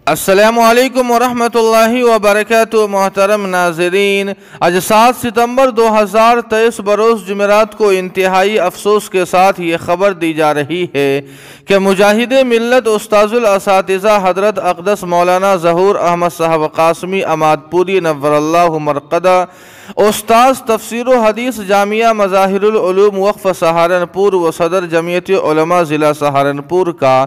السلام علیکم ورحمۃ اللہ وبرکاتہ۔ محترم ناظرین، آج 7 ستمبر 2023 بروز جمعرات کو انتہائی افسوس کے ساتھ یہ خبر دی جا رہی ہے کہ مجاہد ملت استاذ الاساتذہ حضرت اقدس مولانا ظہور احمد صاحب قاسمی اماد پوری نور اللہ مرقدہ، استاذ تفسیر و حدیث جامعہ مظاہر العلوم وقف سہارنپور و صدر جمعیت علماء ضلع سہارنپور کا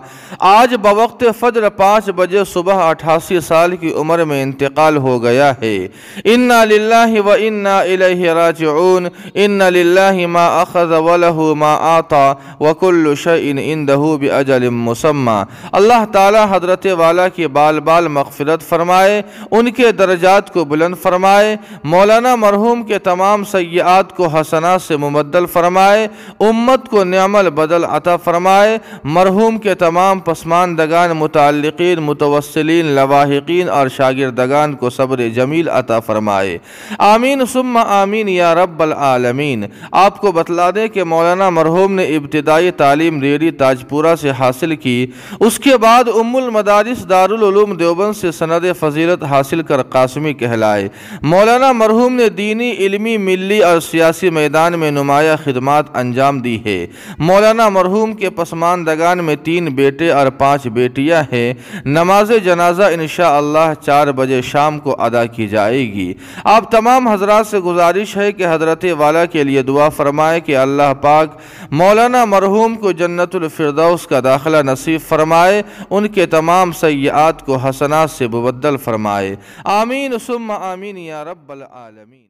آج بوقت فجر 5 بجے صبح 88 سال کی عمر میں انتقال ہو گیا ہے۔ انا للہ و انا الیہ راجعون۔ ان للہ ما اخذ ولہ ما آتا وکل شیء عندہ باجل مسمی۔ اللہ تعالی حضرت والا کی بال بال مغفرت فرمائے، ان کے درجات کو بلند فرمائے، مولانا مرحوم کے تمام سیئات کو حسنات سے مبدل فرمائے، امت کو نعم البدل عطا فرمائے، مرحوم کے تمام پسماندگان متعلقین متوسلین لواحقین اور شاگردگان کو صبر جمیل عطا فرمائے، آمین ثم آمین یا رب العالمین۔ آپ کو بتلا دیں کہ مولانا مرحوم نے ابتدائی تعلیم ریڑھی تاجپورہ سے حاصل کی، اس کے بعد ام المدارس دارالعلوم دیوبند سے سند فضیلت حاصل کر قاسمی کہلائے۔ مولانا مرحوم نے دینی، علمی، ملی اور سیاسی میدان میں نمایاں خدمات انجام دی ہے۔ مولانا مرحوم کے پسماندگان میں 3 بیٹے اور 5 بیٹیاں ہیں۔ نماز جنازہ انشاءاللہ 4 بجے شام کو ادا کی جائے گی۔ آپ تمام حضرات سے گزارش ہے کہ حضرت والا کے لیے دعا فرمائے کہ اللہ پاک مولانا مرحوم کو جنت الفردوس کا داخلہ نصیب فرمائے، ان کے تمام سیئات کو حسنات سے مبدل فرمائے، آمین ثم آمین یا رب العالمین۔